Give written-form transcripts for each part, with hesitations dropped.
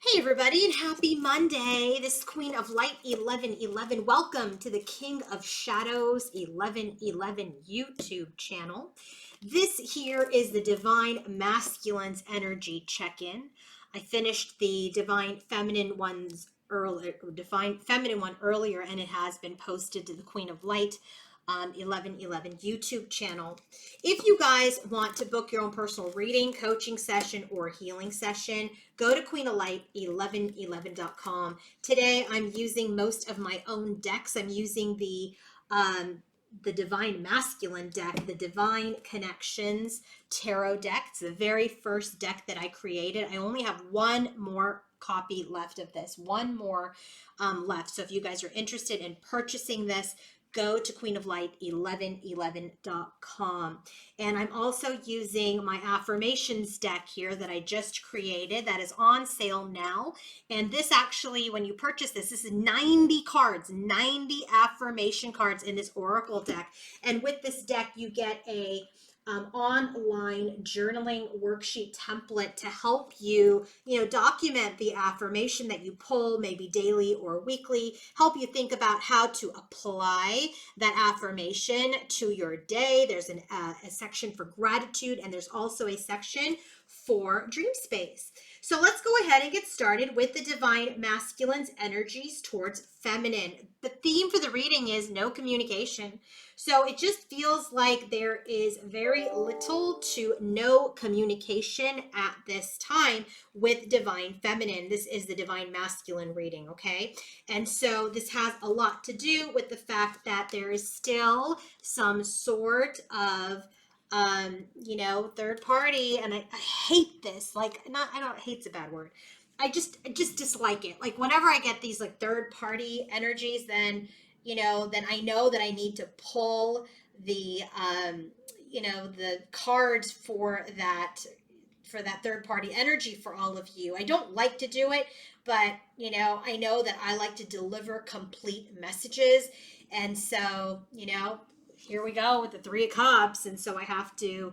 Hey everybody, and happy Monday. This is Queen of Light 1111. Welcome to the King of Shadows 1111 YouTube channel. This here is the Divine Masculine's Energy check-in. I finished the Divine Feminine one earlier, and it has been posted to the Queen of Light 1111 YouTube channel. If you guys want to book your own personal reading, coaching session, or healing session, go to queenoflight1111.com. Today, I'm using most of my own decks. I'm using the Divine Masculine deck, the Divine Connections Tarot deck. It's the very first deck that I created. I only have one more copy left of this, one more left. So if you guys are interested in purchasing this, go to queenoflight1111.com. And I'm also using my affirmations deck here that I just created that is on sale now. And this actually, when you purchase this is 90 cards, 90 affirmation cards in this Oracle deck. And with this deck, you get a online journaling worksheet template to help you, document the affirmation that you pull, maybe daily or weekly, help you think about how to apply that affirmation to your day. There's a section for gratitude, and there's also a section for dream space. So let's go ahead and get started with the Divine Masculine's energies towards feminine. The theme for the reading is no communication. So it just feels like there is very little to no communication at this time with Divine Feminine. This is the Divine Masculine reading, okay? And so this has a lot to do with the fact that there is still some sort of third party, and I hate this. I don't hate's a bad word. I just dislike it. Like whenever I get these like third party energies, then I know that I need to pull the the cards for that third party energy for all of you. I don't like to do it, but I know that I like to deliver complete messages. And so, here we go with the Three of Cups. And so I have to,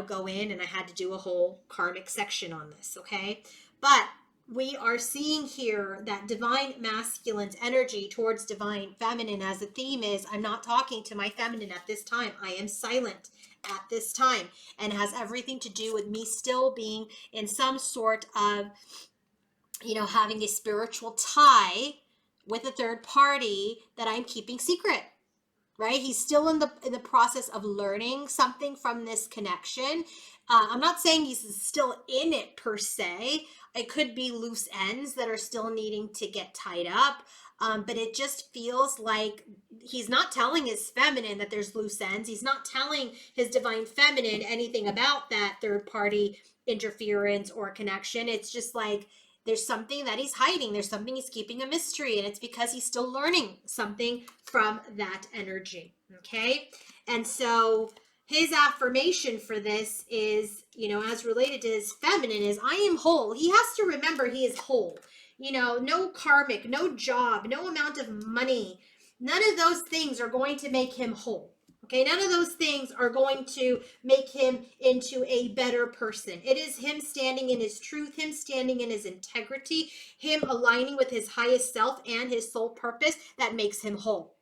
go in, and I had to do a whole karmic section on this, okay? But we are seeing here that Divine Masculine's energy towards Divine Feminine, as the theme is, I'm not talking to my feminine at this time. I am silent at this time. And it has everything to do with me still being in some sort of, having a spiritual tie with a third party that I'm keeping secret. Right? He's still in the process of learning something from this connection. I'm not saying he's still in it per se. It could be loose ends that are still needing to get tied up. But it just feels like he's not telling his feminine that there's loose ends. He's not telling his Divine Feminine anything about that third party interference or connection. It's just like there's something that he's hiding. There's something he's keeping a mystery, and it's because he's still learning something from that energy. Okay. And so his affirmation for this is, as related to his feminine, is I am whole. He has to remember he is whole. No karmic, no job, no amount of money. None of those things are going to make him whole. Okay, none of those things are going to make him into a better person. It is him standing in his truth, him standing in his integrity, him aligning with his highest self and his soul purpose that makes him whole.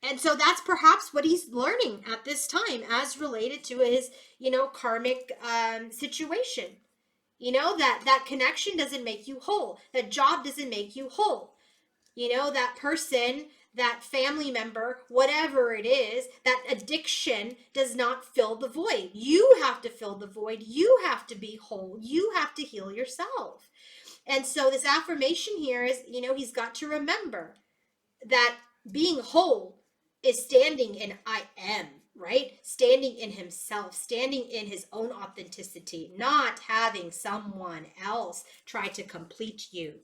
And so that's perhaps what he's learning at this time as related to his, karmic situation. That connection doesn't make you whole. That job doesn't make you whole. That person, that family member, whatever it is, that addiction does not fill the void. You have to fill the void. You have to be whole. You have to heal yourself. And so this affirmation here is, he's got to remember that being whole is standing in I am, right? Standing in himself, standing in his own authenticity, not having someone else try to complete you.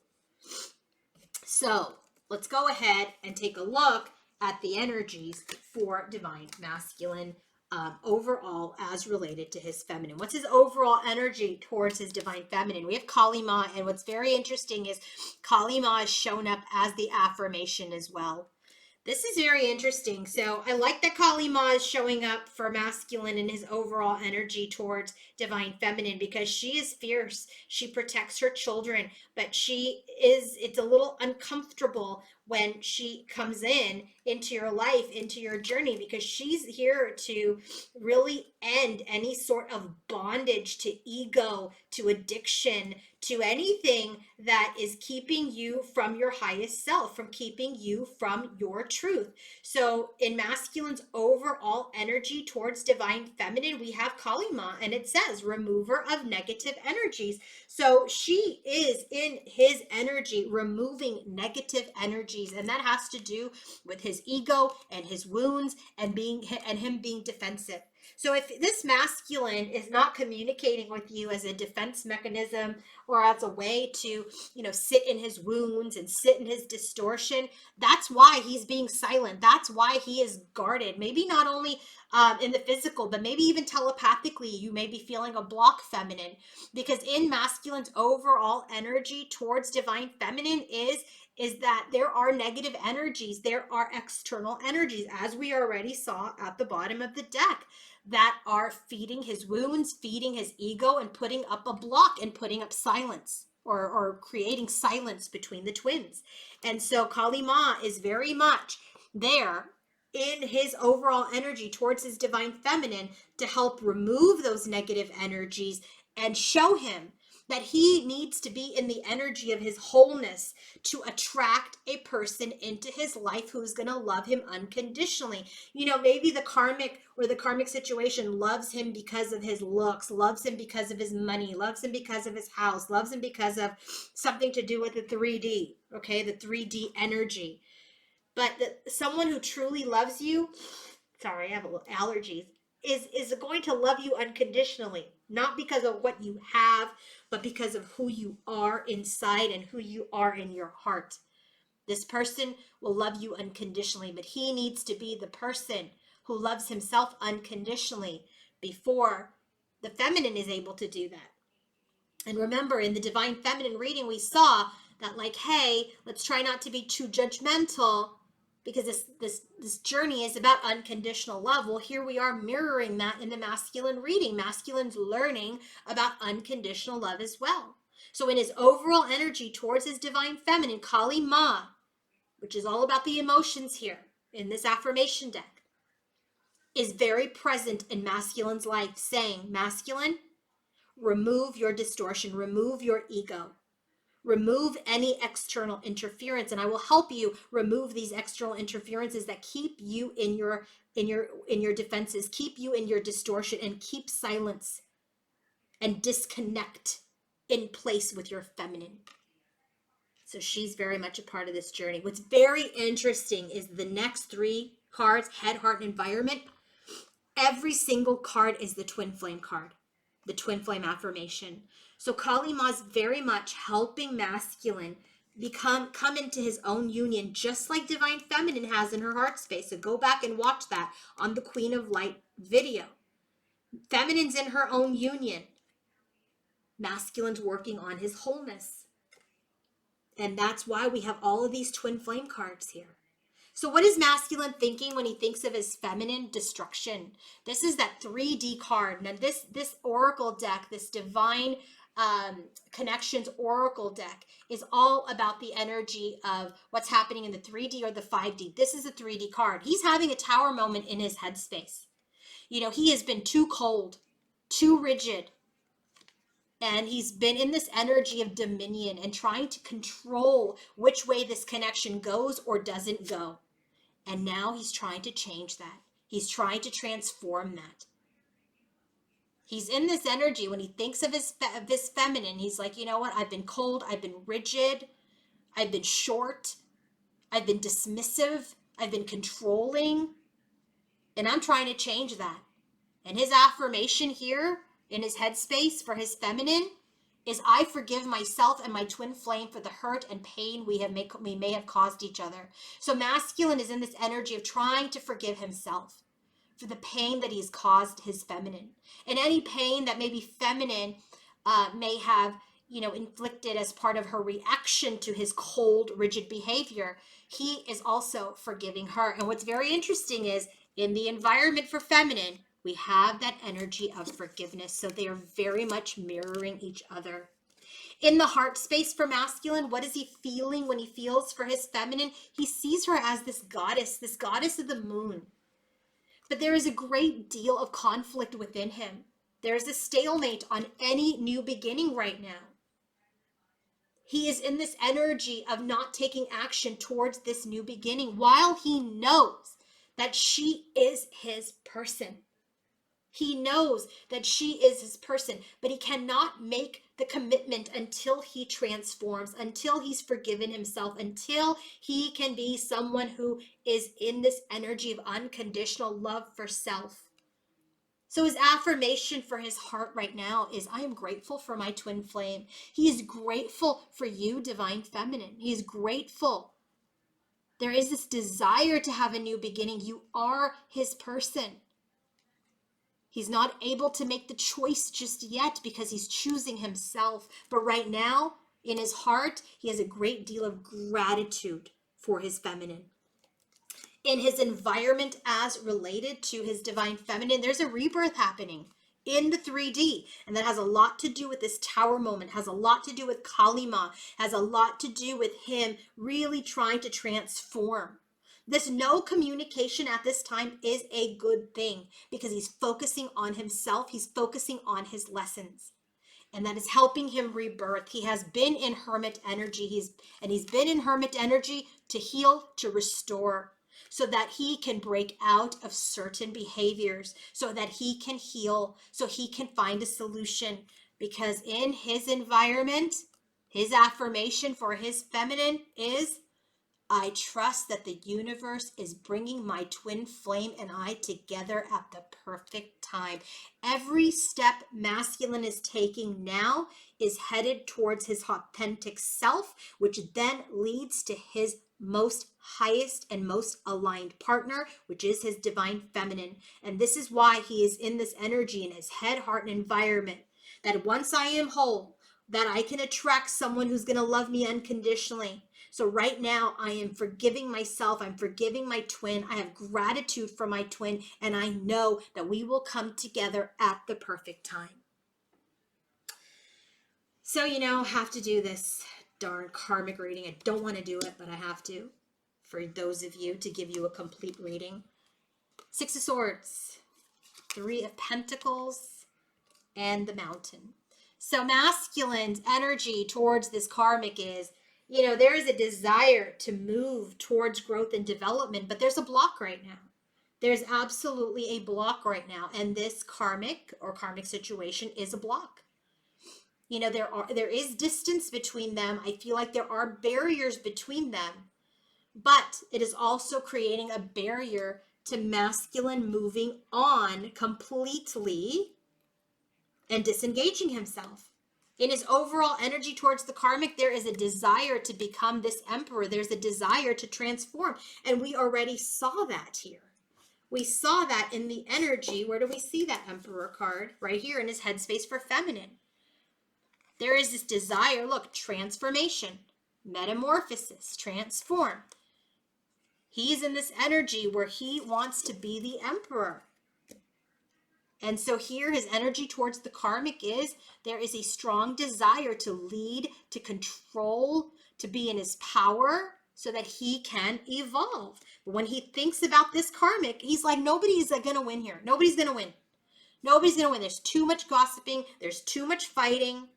So let's go ahead and take a look at the energies for Divine Masculine overall as related to his feminine. What's his overall energy towards his Divine Feminine? We have Kali Ma, and what's very interesting is Kali Ma is shown up as the affirmation as well. This is very interesting. So I like that Kali Ma is showing up for masculine and his overall energy towards divine feminine because she is fierce. She protects her children, but it's a little uncomfortable when she comes into your life, into your journey, because she's here to really end any sort of bondage to ego, to addiction, to anything that is keeping you from your highest self, from keeping you from your truth. So, in masculine's overall energy towards divine feminine, we have Kali Ma, and it says remover of negative energies. So, she is in his energy, removing negative energies, and that has to do with his ego and his wounds and him being defensive. So if this masculine is not communicating with you as a defense mechanism or as a way to, sit in his wounds and sit in his distortion, that's why he's being silent. That's why he is guarded. Maybe not only in the physical, but maybe even telepathically, you may be feeling a block feminine, because in masculine's overall energy towards divine feminine is that there are negative energies, there are external energies, as we already saw at the bottom of the deck, that are feeding his wounds, feeding his ego, and putting up a block and putting up silence, or creating silence between the twins. And so Kali Ma is very much there in his overall energy towards his divine feminine to help remove those negative energies and show him that he needs to be in the energy of his wholeness to attract a person into his life who's going to love him unconditionally. Maybe the karmic situation loves him because of his looks, loves him because of his money, loves him because of his house, loves him because of something to do with the 3D, okay, the 3D energy. But someone who truly loves you, sorry, I have a little allergies, is going to love you unconditionally, not because of what you have, but because of who you are inside and who you are in your heart. This person will love you unconditionally, but he needs to be the person who loves himself unconditionally before the feminine is able to do that. And remember, in the divine feminine reading, we saw that, like, hey, let's try not to be too judgmental, because this journey is about unconditional love. Well, here we are mirroring that in the masculine reading. Masculine's learning about unconditional love as well. So in his overall energy towards his divine feminine, Kali Ma, which is all about the emotions here in this affirmation deck, is very present in masculine's life, saying, masculine, remove your distortion, remove your ego. Remove any external interference, and I will help you remove these external interferences that keep you in your defenses, keep you in your distortion, and keep silence and disconnect in place with your feminine. So she's very much a part of this journey. What's very interesting is the next 3 cards, head, heart, and environment. Every single card is the twin flame card, the twin flame affirmation. So Kali Ma's very much helping masculine come into his own union, just like divine feminine has in her heart space. So go back and watch that on the Queen of Light video. Feminine's in her own union. Masculine's working on his wholeness. And that's why we have all of these twin flame cards here. So what is masculine thinking when he thinks of his feminine? Destruction. This is that 3D card. Now this oracle deck, this divine connections oracle deck, is all about the energy of what's happening in the 3D or the 5D. This is a 3D card. He's having a tower moment in his headspace. He has been too cold, too rigid, and he's been in this energy of dominion and trying to control which way this connection goes or doesn't go. And now he's trying to change that. He's trying to transform that. He's in this energy when he thinks of this feminine. He's like, you know what? I've been cold. I've been rigid. I've been short. I've been dismissive. I've been controlling. And I'm trying to change that. And his affirmation here in his headspace for his feminine is, I forgive myself and my twin flame for the hurt and pain we may have caused each other. So masculine is in this energy of trying to forgive himself for the pain that he's caused his feminine. And any pain that maybe feminine may have inflicted as part of her reaction to his cold, rigid behavior, he is also forgiving her. And what's very interesting is in the environment for feminine, we have that energy of forgiveness. So they are very much mirroring each other. In the heart space for masculine, what is he feeling when he feels for his feminine? He sees her as this goddess of the moon. But there is a great deal of conflict within him. There is a stalemate on any new beginning right now. He is in this energy of not taking action towards this new beginning while he knows that she is his person. He knows that she is his person, but he cannot make the commitment until he transforms, until he's forgiven himself, until he can be someone who is in this energy of unconditional love for self. So his affirmation for his heart right now is, I am grateful for my twin flame. He is grateful for you, divine feminine. He is grateful. There is this desire to have a new beginning. You are his person. He's not able to make the choice just yet because he's choosing himself. But right now, in his heart, he has a great deal of gratitude for his feminine. In his environment as related to his divine feminine, there's a rebirth happening in the 3D. And that has a lot to do with this tower moment, has a lot to do with Kali Ma, has a lot to do with him really trying to transform. This no communication at this time is a good thing because he's focusing on himself. He's focusing on his lessons. And that is helping him rebirth. He has been in hermit energy. He's been in hermit energy to heal, to restore, so that he can break out of certain behaviors, so that he can heal, so he can find a solution. Because in his environment, his affirmation for his feminine is, I trust that the universe is bringing my twin flame and I together at the perfect time. Every step masculine is taking now is headed towards his authentic self, which then leads to his most highest and most aligned partner, which is his divine feminine. And this is why he is in this energy in his head, heart, and environment, that once I am whole, that I can attract someone who's going to love me unconditionally. So right now I am forgiving myself. I'm forgiving my twin. I have gratitude for my twin. And I know that we will come together at the perfect time. So, I have to do this darn karmic reading. I don't want to do it, but I have to. For those of you, to give you a complete reading. 6 of Swords, 3 of Pentacles, and the Mountain. So masculine's energy towards this karmic is, there is a desire to move towards growth and development, but there's a block right now. There's absolutely a block right now. And this karmic or karmic situation is a block. There is distance between them. I feel like there are barriers between them, but it is also creating a barrier to masculine moving on completely and disengaging himself. In his overall energy towards the karmic, there is a desire to become this emperor. There's a desire to transform. And we already saw that here. We saw that in the energy. Where do we see that emperor card? Right here in his headspace for feminine. There is this desire, look, transformation, metamorphosis, transform. He's in this energy where he wants to be the emperor. And so here his energy towards the karmic is, there is a strong desire to lead, to control, to be in his power so that he can evolve. But when he thinks about this karmic, he's like, nobody's going to win here. Nobody's going to win. Nobody's going to win. There's too much gossiping. There's too much fighting.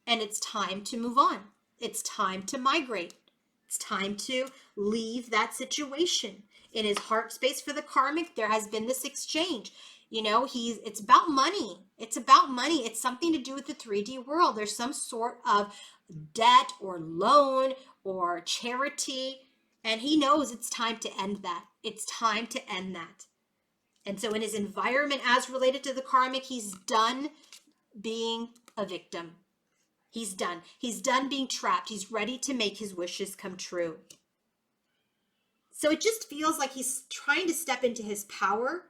And it's time to move on. It's time to migrate. It's time to leave that situation. In his heart space for the karmic, there has been this exchange. It's about money. It's about money. It's something to do with the 3D world. There's some sort of debt or loan or charity. And he knows it's time to end that. It's time to end that. And so in his environment as related to the karmic, he's done being a victim. He's done. He's done being trapped. He's ready to make his wishes come true. So it just feels like he's trying to step into his power.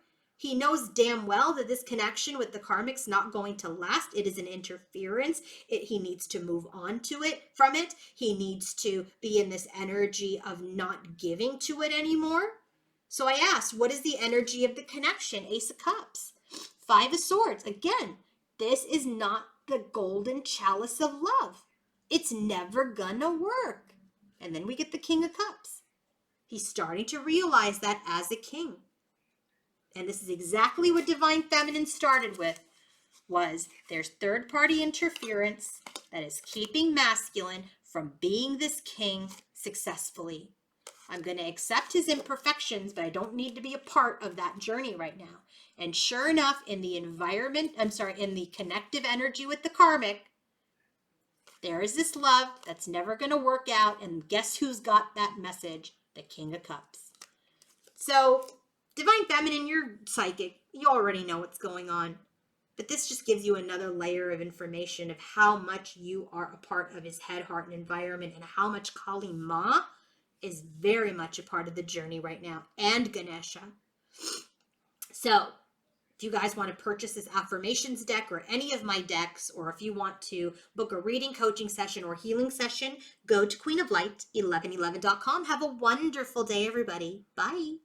He knows damn well that this connection with the karmic's not going to last. It is an interference. He needs to move on to it from it. He needs to be in this energy of not giving to it anymore. So I asked, what is the energy of the connection? Ace of Cups, Five of Swords. Again, this is not the golden chalice of love. It's never gonna work. And then we get the King of Cups. He's starting to realize that as a king. And this is exactly what Divine Feminine started with, was there's third-party interference that is keeping masculine from being this king successfully. I'm going to accept his imperfections, but I don't need to be a part of that journey right now. And sure enough, in the environment, in the connective energy with the karmic, there is this love that's never going to work out. And guess who's got that message? The King of Cups. So, Divine Feminine, you're psychic. You already know what's going on. But this just gives you another layer of information of how much you are a part of his head, heart, and environment, and how much Kali Ma is very much a part of the journey right now, and Ganesha. So, if you guys want to purchase this affirmations deck or any of my decks, or if you want to book a reading, coaching session, or healing session, go to queenoflight1111.com. Have a wonderful day, everybody. Bye.